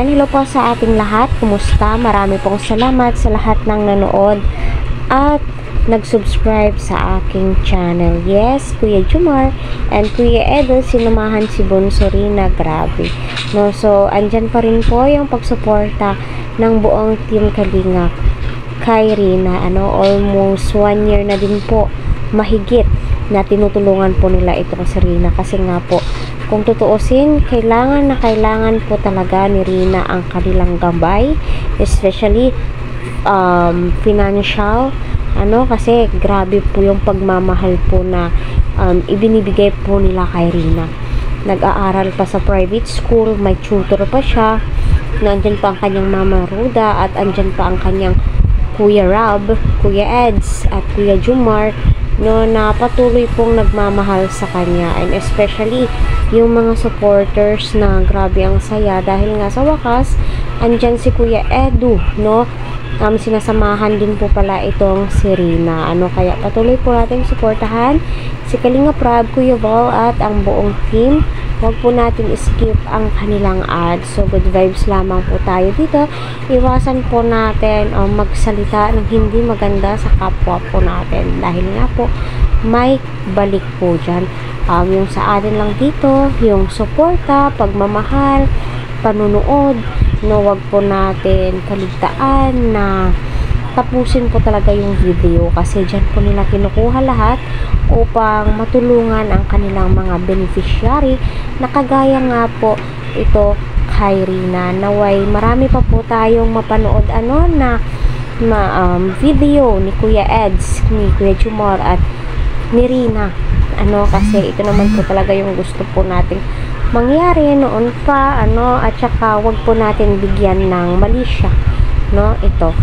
Ayan, hello po sa ating lahat. Kumusta? Marami pong salamat sa lahat ng nanood at nag-subscribe sa aking channel. Yes, Kuya Jomar and Kuya Edo, sinamahan si Bunso Rina. Grabe. No, so, andyan pa rin po yung pagsuporta ng buong Team Kalingap kay Rina. Almost 1 year na din po, mahigit, na tinutulungan po nila itong si Rina. Kasi nga po, kung tutuusin, kailangan po talaga ni Rina ang kanilang gabay, especially financial, kasi grabe po yung pagmamahal po na ibinibigay po nila kay Rina. Nag-aaral pa sa private school, may tutor pa siya, nandyan pa ang kanyang Mama Ruda, at andyan pa ang kanyang Kuya Rob, Kuya Eds, at Kuya Jomar, na patuloy pong nagmamahal sa kanya, and especially yung mga supporters na grabe ang saya dahil nga sa wakas andyan si Kuya Edu, sinasamahan din po pala itong si Rina. Kaya patuloy po natin suportahan si Kalingap Rob, Kuya Val, at ang buong team. Huwag po natin skip ang kanilang ads. So, good vibes lamang po tayo dito. Iwasan po natin magsalita ng hindi maganda sa kapwa po natin. Dahil nga po, may balik po dyan. Yung sa atin lang dito, yung suporta, pagmamahal, panunood, huwag po natin kaligtaan na tapusin po talaga yung video, kasi dyan po nila kinukuha lahat upang matulungan ang kanilang mga beneficiary na kagaya nga po ito kay Rina. Naway marami pa po tayong mapanood video ni Kuya Eds, ni Kuya Jomar, at ni Rina, kasi ito naman po talaga yung gusto po nating mangyari noon pa, at saka wag po natin bigyan ng mali siya, ito,